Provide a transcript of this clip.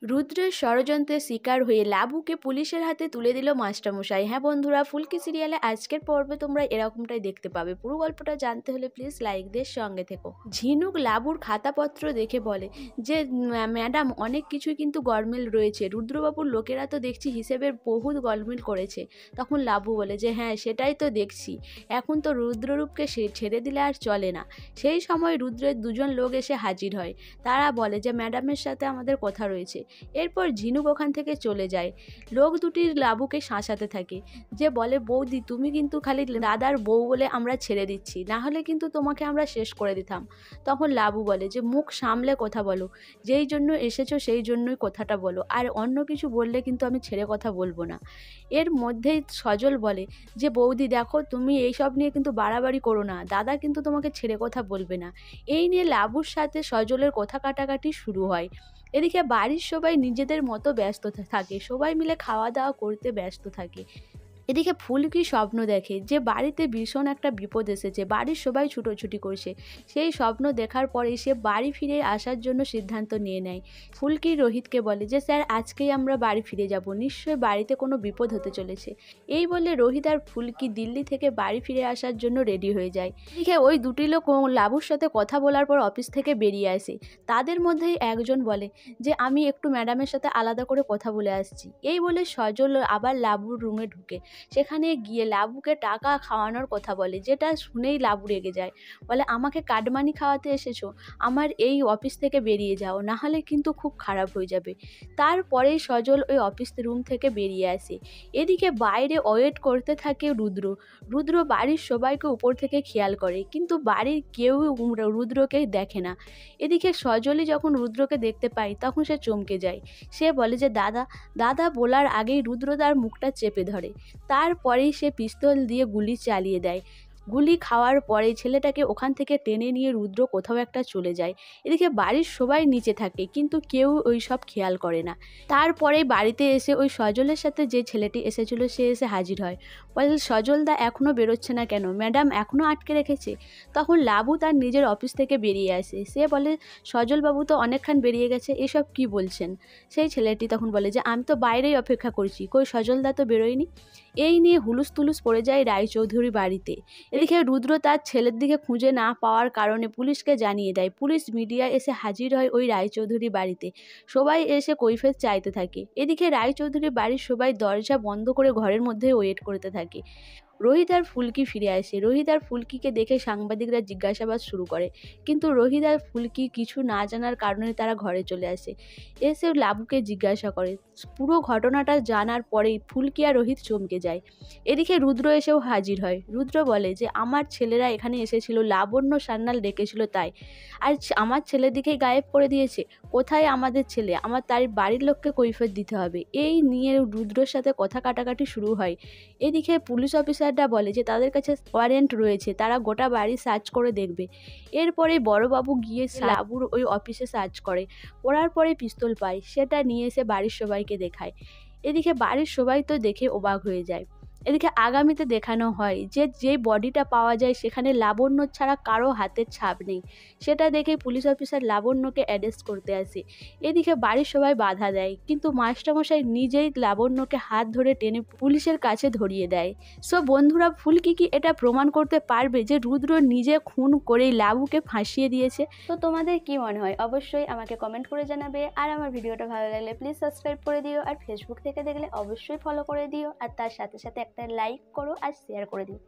রুদ্রের ষড়যন্ত্রের শিকার হয়ে লাবুকে পুলিশের হাতে তুলে দিল মাস্টারমশাই। হ্যাঁ বন্ধুরা, ফুলকি সিরিয়ালে আজকের পর্বে তোমরা এরকমটাই দেখতে পাবে। পুরো গল্পটা জানতে হলে প্লিজ লাইক দিয়ে সঙ্গে থেকো। ঝিনুক লাবুর খাতাপত্র দেখে বলে যে ম্যাডাম, অনেক কিছুই কিন্তু গরমিল রয়েছে। রুদ্রবাবুর লোকেরা তো দেখছি হিসেবের বহুত গরমিল করেছে। তখন লাবু বলে যে হ্যাঁ, সেটাই তো দেখছি। এখন তো রুদ্ররূপকে সে ছেড়ে দিলে আর চলে না। সেই সময় রুদ্রের দুজন লোক এসে হাজির হয়। তারা বলে যে ম্যাডামের সাথে আমাদের কথা রয়েছে। এরপর ঝিনুক ওখান থেকে চলে যায়। লোক দুটি লাবুকে শাসাতে থাকে, যে বলে বৌদি, তুমি কিন্তু খালি দাদার বউ বলে আমরা ছেড়ে দিচ্ছি, না হলে কিন্তু তোমাকে আমরা শেষ করে দিতাম। তখন লাবু বলে যে মুখ সামলে কথা বলো, যেই জন্য এসেছো সেই জন্যই কথাটা বলো, আর অন্য কিছু বললে কিন্তু আমি ছেড়ে কথা বলবো না। এর মধ্যেই সজল বলে যে বৌদি দেখো, তুমি এইসব নিয়ে কিন্তু বাড়াবাড়ি করো না, দাদা কিন্তু তোমাকে ছেড়ে কথা বলবে না। এই নিয়ে লাবুর সাথে সজলের কথা কাটাকাটি শুরু হয়। এদিকে বাড়ির সবাই নিজেদের মতো ব্যস্ত থাকে, সবাই মিলে খাওয়া দাওয়া করতে ব্যস্ত থাকে। এদিকে ফুলকি স্বপ্ন দেখে যে বাড়িতে ভীষণ একটা বিপদ এসেছে, বাড়ির সবাই ছুটোছুটি করছে। সেই স্বপ্ন দেখার পরে সে বাড়ি ফিরে আসার জন্য সিদ্ধান্ত নিয়ে নেয়। ফুলকি রোহিতকে বলে যে স্যার, আজকেই আমরা বাড়ি ফিরে যাব, নিশ্চয়ই বাড়িতে কোনো বিপদ হতে চলেছে। এই বলে রোহিত আর ফুলকি দিল্লি থেকে বাড়ি ফিরে আসার জন্য রেডি হয়ে যায়। এদিকে ওই দুটি লোক লাবুর সাথে কথা বলার পর অফিস থেকে বেরিয়ে আসে। তাদের মধ্যেই একজন বলে যে আমি একটু ম্যাডামের সাথে আলাদা করে কথা বলে আসছি। এই বলে সজল আবার লাবুর রুমে ঢুকে সেখানে গিয়ে লাবুকে টাকা খাওয়ানোর কথা বলে, যেটা শুনেই লাবু রেগে যায়। বলে আমাকে কাটমানি খাওয়াতে এসেছো, আমার এই অফিস থেকে বেরিয়ে যাও, না হলে কিন্তু খুব খারাপ হয়ে যাবে। তারপরেই সজল ওই অফিস রুম থেকে বেরিয়ে আসে। এদিকে বাইরে ওয়েট করতে থাকে রুদ্র বাড়ির সবাইকে উপর থেকে খেয়াল করে, কিন্তু বাড়ির কেউ রুদ্রকে দেখে না। এদিকে সজলই যখন রুদ্রকে দেখতে পায় তখন সে চমকে যায়। সে বলে যে দাদা দাদা বলার আগেই রুদ্র তার মুখটা চেপে ধরে। তারপরেই সে পিস্তল দিয়ে গুলি চালিয়ে দেয়। গুলি খাওয়ার পরে ছেলেটাকে ওখান থেকে টেনে নিয়ে রুদ্র কোথাও একটা চলে যায়। এদিকে বাড়ির সবাই নিচে থাকে, কিন্তু কেউ ওই সব খেয়াল করে না। তারপরে বাড়িতে এসে ওই সজলের সাথে যে ছেলেটি এসেছিল সে এসে হাজির হয়। বলে সজলদা এখনও বেরোচ্ছে না কেন, ম্যাডাম এখনও আটকে রেখেছে। তখন লাবু তার নিজের অফিস থেকে বেরিয়ে আসে। সে বলে সজলবাবু তো অনেকক্ষণ বেরিয়ে গেছে, এসব কি বলছেন। সেই ছেলেটি তখন বলে যে আমি তো বাইরেই অপেক্ষা করছি, কই সজলদা তো বেরোয়নি। এই নিয়ে হুলুস তুলুস পড়ে যায় রায়চৌধুরী বাড়িতে। এদিকে রুদ্র তার ছেলের দিকে খুঁজে না পাওয়ার কারণে পুলিশকে জানিয়ে দেয়। পুলিশ মিডিয়া এসে হাজির হয় ওই রায়চৌধুরী বাড়িতে। সবাই এসে কৈফিয়ত চাইতে থাকে। এদিকে রায়চৌধুরী বাড়ির সবাই দরজা বন্ধ করে ঘরের মধ্যে ওয়েট করতে থাকে। রোহিত আর ফুলকি ফিরে আসে। রোহিত আর ফুলকিকে দেখে সাংবাদিকরা জিজ্ঞাসাবাদ শুরু করে, কিন্তু রোহিত আর ফুলকি কিছু না জানার কারণে তারা ঘরে চলে আসে। এসে লাবুকে জিজ্ঞাসা করে। পুরো ঘটনাটা জানার পরেই ফুলকি আর রোহিত চমকে যায়। এদিকে রুদ্র এসেও হাজির হয়। রুদ্র বলে যে আমার ছেলেরা এখানে এসেছিল, লাবণ্য সান্যাল ডেকেছিল তাই, আর আমার ছেলের দিকেই গায়েব করে দিয়েছে। কোথায় আমাদের ছেলে, আমার তার বাড়ির লোককে কৈফিয়ত দিতে হবে। এই নিয়ে রুদ্রর সাথে কথা কাটাকাটি শুরু হয়। এদিকে পুলিশ অফিসাররা বলে যে তাদের কাছে ওয়ারেন্ট রয়েছে, তারা গোটা বাড়ি সার্চ করে দেখবে। এরপরে বড়বাবু গিয়ে লাবুর ওই অফিসে সার্চ করে, করার পরে পিস্তল পায়, সেটা নিয়ে এসে বাড়ির সবাইকে দেখায়। এদিকে বাড়ির সবাই তো দেখে অবাক হয়ে যায়। এদিকে আগামীতে দেখানো হয় যে যে বডিটা পাওয়া যায় সেখানে লাবণ্য ছাড়া কারো হাতের ছাপ নেই। সেটা দেখে পুলিশ অফিসার লাবণ্যকে অ্যারেস্ট করতে আসে। এদিকে বাড়ির সবাই বাধা দেয়, কিন্তু মাস্টারমশাই নিজেই লাবণ্যকে হাত ধরে টেনে পুলিশের কাছে ধরিয়ে দেয়। সো বন্ধুরা, ফুলকি কি এটা প্রমাণ করতে পারবে যে রুদ্র নিজে খুন করেই লাবুকে ফাঁসিয়ে দিয়েছে? তো তোমাদের কি মনে হয় অবশ্যই আমাকে কমেন্ট করে জানাবে। আর আমার ভিডিওটা ভালো লাগলে প্লিজ সাবস্ক্রাইব করে দিও, আর ফেসবুক থেকে দেখলে অবশ্যই ফলো করে দিও, আর তার সাথে সাথে একটা লাইক করো আর শেয়ার করে দিও।